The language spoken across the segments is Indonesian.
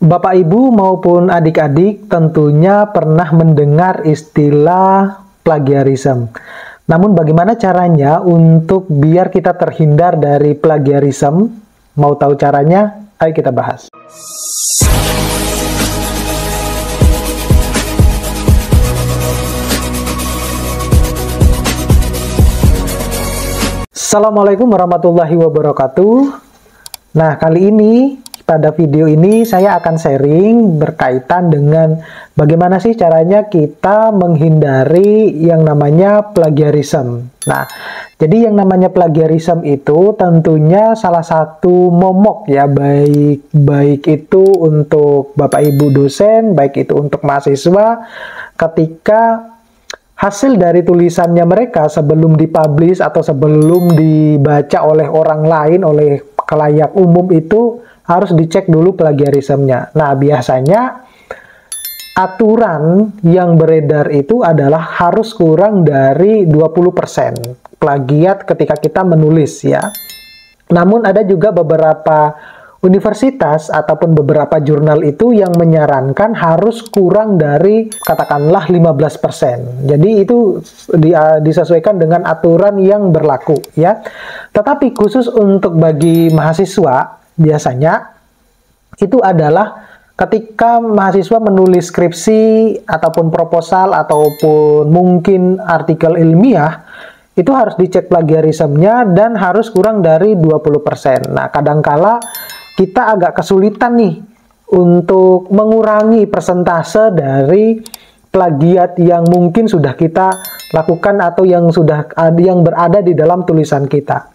Bapak Ibu maupun adik-adik tentunya pernah mendengar istilah plagiarisme. Namun bagaimana caranya untuk biar kita terhindar dari plagiarisme? Mau tahu caranya? Ayo kita bahas. Assalamualaikum warahmatullahi wabarakatuh. Nah, kali ini pada video ini saya akan sharing berkaitan dengan bagaimana sih caranya kita menghindari yang namanya plagiarisme. Nah, jadi yang namanya plagiarisme itu tentunya salah satu momok ya, baik itu untuk Bapak Ibu dosen, baik itu untuk mahasiswa, ketika hasil dari tulisannya mereka sebelum dipublish atau sebelum dibaca oleh orang lain, oleh khalayak umum itu harus dicek dulu plagiarismenya. Nah, biasanya aturan yang beredar itu adalah harus kurang dari 20% plagiat ketika kita menulis ya. Namun ada juga beberapa universitas ataupun beberapa jurnal itu yang menyarankan harus kurang dari katakanlah 15%. Jadi itu disesuaikan dengan aturan yang berlaku ya. Tetapi khusus untuk bagi mahasiswa biasanya itu adalah ketika mahasiswa menulis skripsi ataupun proposal ataupun mungkin artikel ilmiah, itu harus dicek plagiarismenya dan harus kurang dari 20%. Nah, kadangkala kita agak kesulitan nih untuk mengurangi persentase dari plagiat yang mungkin sudah kita lakukan atau yang berada di dalam tulisan kita.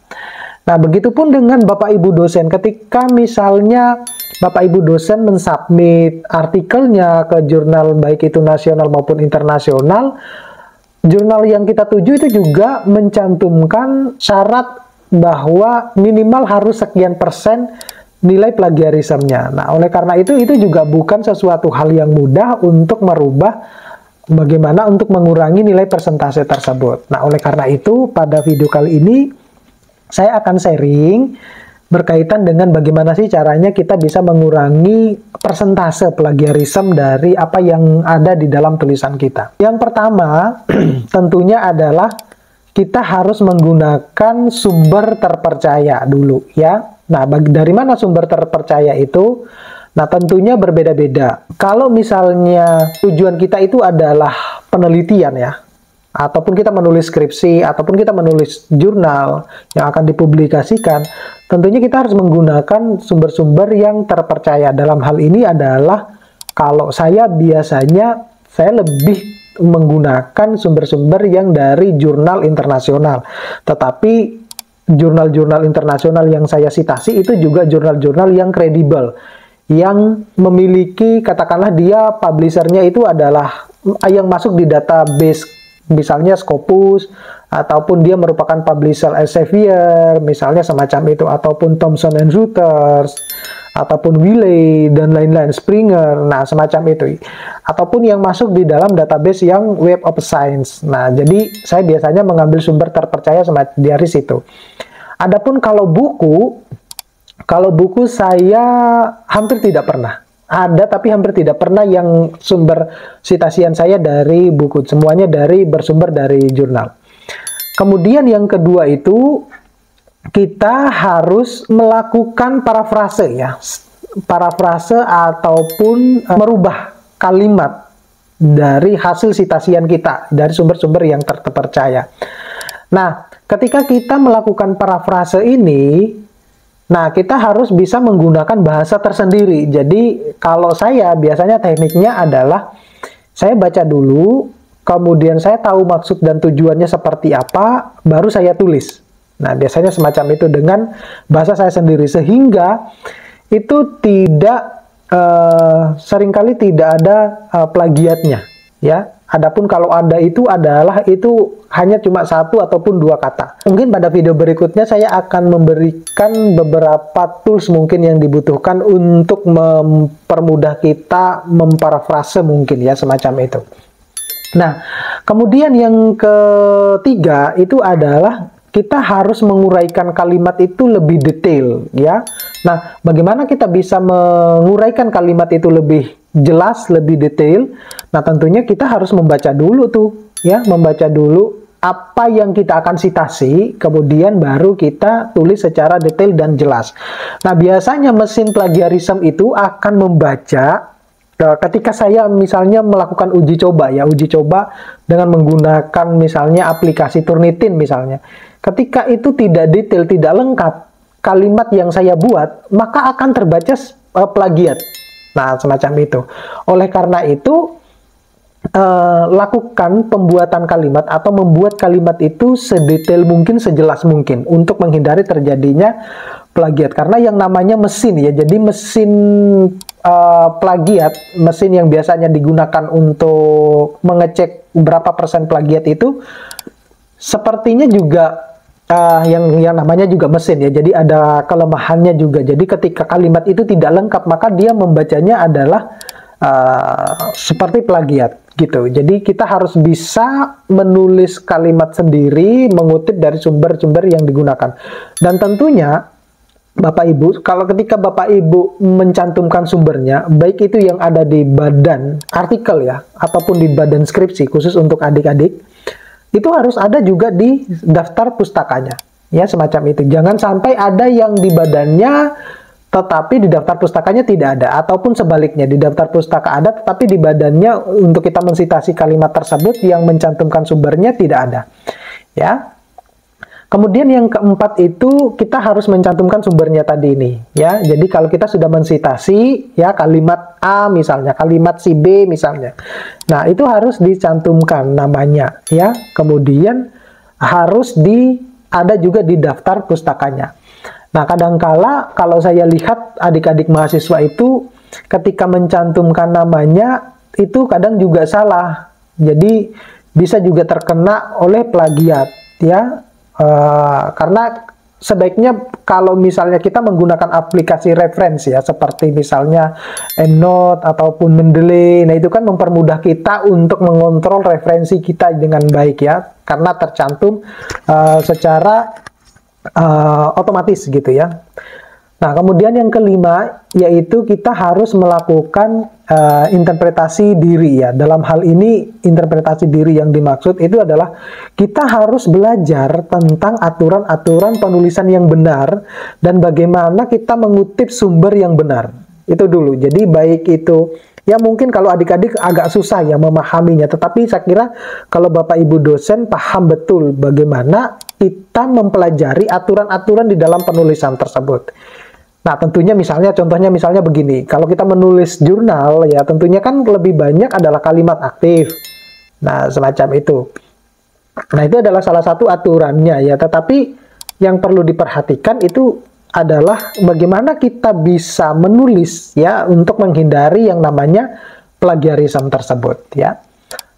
Nah, begitupun dengan Bapak Ibu dosen, ketika misalnya Bapak Ibu dosen mensubmit artikelnya ke jurnal baik itu nasional maupun internasional, jurnal yang kita tuju itu juga mencantumkan syarat bahwa minimal harus sekian persen nilai plagiarismenya. Nah, oleh karena itu juga bukan sesuatu hal yang mudah untuk merubah bagaimana untuk mengurangi nilai persentase tersebut. Nah, oleh karena itu pada video kali ini saya akan sharing berkaitan dengan bagaimana sih caranya kita bisa mengurangi persentase plagiarisme dari apa yang ada di dalam tulisan kita. Yang pertama tentunya adalah kita harus menggunakan sumber terpercaya dulu ya. Nah, dari mana sumber terpercaya itu? Nah, tentunya berbeda-beda. Kalau misalnya tujuan kita itu adalah penelitian ya, ataupun kita menulis skripsi, ataupun kita menulis jurnal yang akan dipublikasikan, tentunya kita harus menggunakan sumber-sumber yang terpercaya. Dalam hal ini adalah, kalau saya biasanya, saya lebih menggunakan sumber-sumber yang dari jurnal internasional. Tetapi, jurnal-jurnal internasional yang saya citasi itu juga jurnal-jurnal yang kredibel, yang memiliki, katakanlah dia publishernya itu adalah yang masuk di database, misalnya Scopus, ataupun dia merupakan publisher Elsevier, misalnya semacam itu, ataupun Thomson & Reuters, ataupun Wiley, dan lain-lain, Springer, nah semacam itu. Ataupun yang masuk di dalam database yang Web of Science. Nah, jadi saya biasanya mengambil sumber terpercaya dari situ. Adapun kalau buku saya hampir tidak pernah. Ada, tapi hampir tidak pernah yang sumber citasian saya dari buku. Semuanya bersumber dari jurnal. Kemudian yang kedua itu, kita harus melakukan parafrase ya. Parafrase ataupun merubah kalimat dari hasil citasian kita, dari sumber-sumber yang terpercaya. Nah, ketika kita melakukan parafrase ini, nah, kita harus bisa menggunakan bahasa tersendiri. Jadi, kalau saya biasanya tekniknya adalah saya baca dulu, kemudian saya tahu maksud dan tujuannya seperti apa, baru saya tulis. Nah, biasanya semacam itu dengan bahasa saya sendiri, sehingga itu seringkali tidak ada plagiatnya, ya. Adapun kalau ada itu hanya cuma satu ataupun dua kata. Mungkin pada video berikutnya saya akan memberikan beberapa tools mungkin yang dibutuhkan untuk mempermudah kita memparafrase mungkin ya, semacam itu. Nah, kemudian yang ketiga itu adalah kita harus menguraikan kalimat itu lebih detail ya. Nah, bagaimana kita bisa menguraikan kalimat itu lebih jelas, lebih detail? Nah, tentunya kita harus membaca dulu tuh, ya, membaca dulu apa yang kita akan citasi, kemudian baru kita tulis secara detail dan jelas. Nah, biasanya mesin plagiarisme itu akan membaca ketika saya misalnya melakukan uji coba ya, uji coba dengan menggunakan misalnya aplikasi Turnitin misalnya. Ketika itu tidak detail, tidak lengkap kalimat yang saya buat, maka akan terbaca plagiat. Nah, semacam itu. Oleh karena itu, lakukan pembuatan kalimat atau membuat kalimat itu sedetail mungkin, sejelas mungkin untuk menghindari terjadinya plagiat. Karena yang namanya mesin ya, jadi mesin plagiat, mesin yang biasanya digunakan untuk mengecek berapa persen plagiat itu, sepertinya juga yang namanya juga mesin ya, jadi ada kelemahannya juga. Jadi ketika kalimat itu tidak lengkap, maka dia membacanya adalah seperti plagiat gitu. Jadi kita harus bisa menulis kalimat sendiri, mengutip dari sumber-sumber yang digunakan. Dan tentunya Bapak Ibu, kalau ketika Bapak Ibu mencantumkan sumbernya, baik itu yang ada di badan artikel ya, ataupun di badan skripsi khusus untuk adik-adik, itu harus ada juga di daftar pustakanya. Ya, semacam itu. Jangan sampai ada yang di badannya tetapi di daftar pustakanya tidak ada, ataupun sebaliknya, di daftar pustaka ada tetapi di badannya untuk kita mensitasi kalimat tersebut yang mencantumkan sumbernya tidak ada. Ya. Kemudian yang keempat itu kita harus mencantumkan sumbernya tadi ini, ya. Jadi kalau kita sudah mensitasi ya kalimat A misalnya, kalimat si B misalnya. Nah, itu harus dicantumkan namanya, ya. Kemudian harus ada juga di daftar pustakanya. Nah, kadangkala kalau saya lihat adik-adik mahasiswa itu ketika mencantumkan namanya itu kadang juga salah. Jadi bisa juga terkena oleh plagiat, ya. Karena sebaiknya kalau misalnya kita menggunakan aplikasi referensi ya, seperti misalnya EndNote ataupun Mendeley, nah itu kan mempermudah kita untuk mengontrol referensi kita dengan baik ya, karena tercantum secara otomatis gitu ya. Nah, kemudian yang kelima yaitu kita harus melakukan interpretasi diri ya. Dalam hal ini interpretasi diri yang dimaksud itu adalah kita harus belajar tentang aturan-aturan penulisan yang benar dan bagaimana kita mengutip sumber yang benar. Itu dulu. Jadi baik itu ya, mungkin kalau adik-adik agak susah ya memahaminya, tetapi saya kira kalau Bapak Ibu dosen paham betul bagaimana kita mempelajari aturan-aturan di dalam penulisan tersebut. Nah, tentunya contohnya misalnya begini, kalau kita menulis jurnal ya tentunya kan lebih banyak adalah kalimat aktif. Nah, semacam itu. Nah, itu adalah salah satu aturannya ya, tetapi yang perlu diperhatikan itu adalah bagaimana kita bisa menulis ya untuk menghindari yang namanya plagiarisme tersebut ya.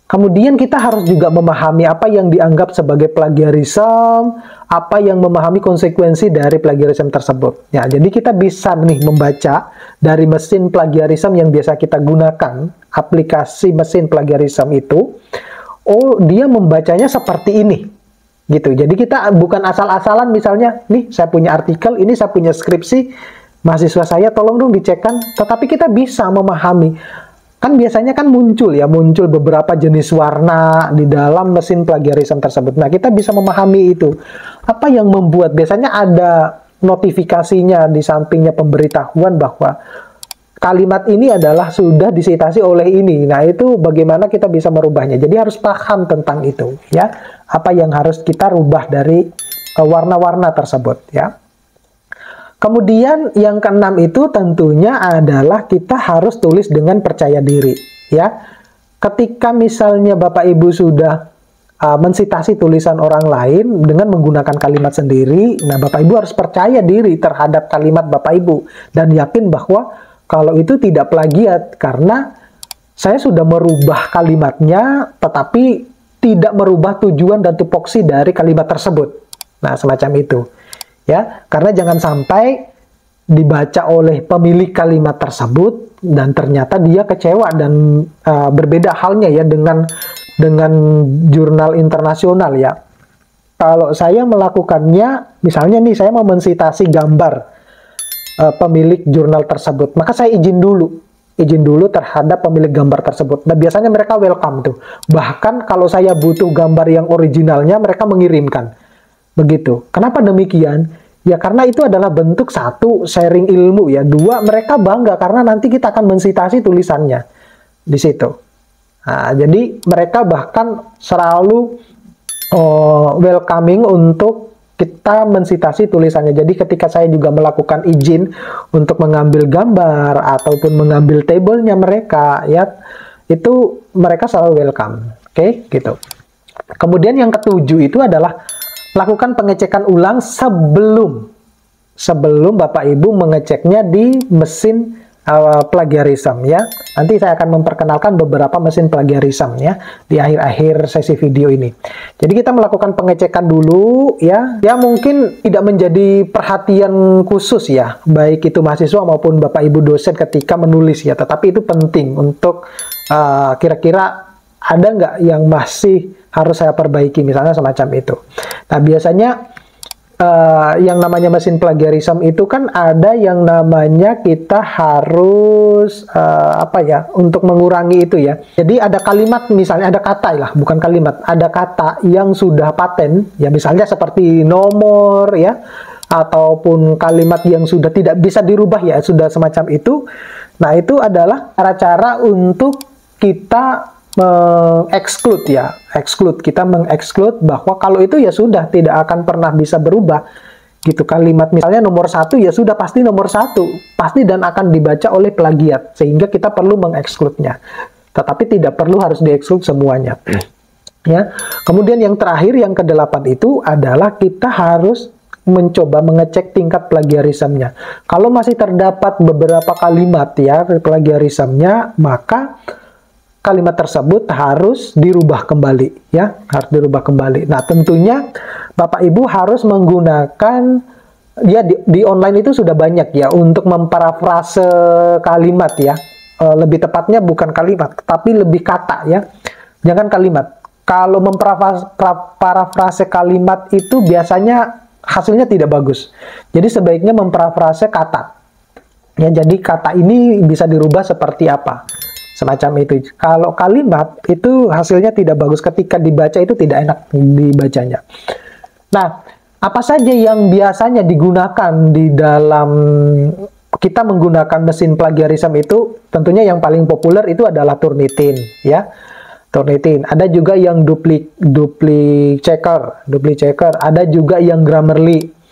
Kemudian kita harus juga memahami apa yang dianggap sebagai plagiarisme, apa yang memahami konsekuensi dari plagiarisme tersebut. Ya, jadi kita bisa nih membaca dari mesin plagiarisme yang biasa kita gunakan, aplikasi mesin plagiarisme itu, oh dia membacanya seperti ini. Gitu. Jadi kita bukan asal-asalan misalnya, nih saya punya artikel, ini saya punya skripsi, mahasiswa saya tolong dong dicekkan, tetapi kita bisa memahami. Kan biasanya kan muncul beberapa jenis warna di dalam mesin plagiarisme tersebut. Nah, kita bisa memahami itu. Apa yang membuat biasanya ada notifikasinya di sampingnya pemberitahuan bahwa kalimat ini adalah sudah disitasi oleh ini. Nah, itu bagaimana kita bisa merubahnya. Jadi harus paham tentang itu, ya. Apa yang harus kita rubah dari warna-warna tersebut, ya. Kemudian yang keenam itu tentunya adalah kita harus tulis dengan percaya diri, ya. Ketika misalnya Bapak Ibu sudah mensitasi tulisan orang lain dengan menggunakan kalimat sendiri, nah Bapak Ibu harus percaya diri terhadap kalimat Bapak Ibu dan yakin bahwa kalau itu tidak plagiat karena saya sudah merubah kalimatnya tetapi tidak merubah tujuan dan tupoksi dari kalimat tersebut. Nah, semacam itu. Ya, karena jangan sampai dibaca oleh pemilik kalimat tersebut dan ternyata dia kecewa dan berbeda halnya ya dengan jurnal internasional ya. Kalau saya melakukannya, misalnya nih saya mau mensitasi gambar pemilik jurnal tersebut, maka saya izin dulu terhadap pemilik gambar tersebut. Nah, biasanya mereka welcome tuh. Bahkan kalau saya butuh gambar yang originalnya, mereka mengirimkan. Begitu. Kenapa demikian? Ya karena itu adalah bentuk satu, sharing ilmu ya. Dua, mereka bangga karena nanti kita akan mensitasi tulisannya di situ. Nah, jadi mereka bahkan selalu welcoming untuk kita mensitasi tulisannya. Jadi ketika saya juga melakukan izin untuk mengambil gambar ataupun mengambil tabelnya mereka, ya itu mereka selalu welcome. Oke, gitu. Kemudian yang ketujuh itu adalah lakukan pengecekan ulang sebelum Bapak Ibu mengeceknya di mesin plagiarism ya. Nanti saya akan memperkenalkan beberapa mesin plagiarism ya di akhir-akhir sesi video ini. Jadi kita melakukan pengecekan dulu ya. Ya mungkin tidak menjadi perhatian khusus ya, baik itu mahasiswa maupun Bapak Ibu dosen ketika menulis ya. Tetapi itu penting untuk kira-kira ada nggak yang masih harus saya perbaiki misalnya semacam itu. Nah biasanya yang namanya mesin plagiarism itu kan ada yang namanya kita harus untuk mengurangi itu ya. Jadi ada kalimat misalnya, ada kata lah, bukan kalimat, ada kata yang sudah paten ya, misalnya seperti nomor ya, ataupun kalimat yang sudah tidak bisa dirubah ya, sudah semacam itu. Nah itu adalah cara-cara untuk kita kita mengeksklud bahwa kalau itu ya sudah tidak akan pernah bisa berubah gitu. Kalimat misalnya nomor 1 ya sudah pasti nomor 1 pasti dan akan dibaca oleh plagiat, sehingga kita perlu mengekskludnya, tetapi tidak perlu harus dieksklud semuanya ya. Kemudian yang terakhir, yang ke-8 itu adalah kita harus mencoba mengecek tingkat plagiarismnya. Kalau masih terdapat beberapa kalimat ya plagiarismnya, maka kalimat tersebut harus dirubah kembali ya, harus dirubah kembali. Nah, tentunya Bapak Ibu harus menggunakan ya di online itu sudah banyak ya untuk memparafrase kalimat ya. Lebih tepatnya bukan kalimat, tapi lebih kata ya. Jangan kalimat. Kalau memparafrase kalimat itu biasanya hasilnya tidak bagus. Jadi sebaiknya memparafrase kata. Ya, jadi kata ini bisa dirubah seperti apa? Semacam itu. Kalau kalimat itu hasilnya tidak bagus, ketika dibaca itu tidak enak dibacanya. Nah, apa saja yang biasanya digunakan di dalam kita menggunakan mesin plagiarism itu? Tentunya yang paling populer itu adalah Turnitin ya. Turnitin. Ada juga yang Dupli-Checker, ada juga yang Grammarly.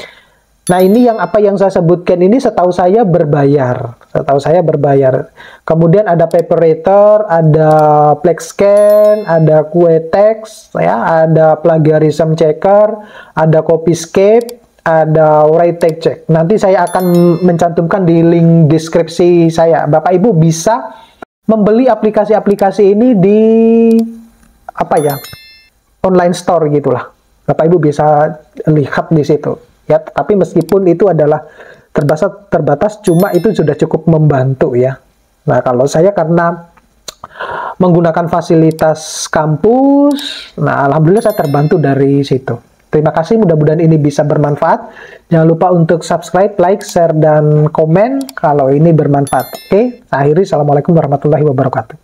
Nah, ini yang saya sebutkan ini setahu saya berbayar. Kemudian ada Paperwriter, ada Plexscan, ada Quetex, ya, ada Plagiarism Checker, ada Copyscape, ada Write Check. Nanti saya akan mencantumkan di link deskripsi saya. Bapak Ibu bisa membeli aplikasi-aplikasi ini di online store gitulah. Bapak Ibu bisa lihat di situ. Ya, tapi meskipun itu adalah terbatas, cuma itu sudah cukup membantu ya. Nah, kalau saya karena menggunakan fasilitas kampus, nah alhamdulillah saya terbantu dari situ. Terima kasih, mudah-mudahan ini bisa bermanfaat. Jangan lupa untuk subscribe, like, share, dan komen kalau ini bermanfaat. Oke, akhiri. Assalamualaikum warahmatullahi wabarakatuh.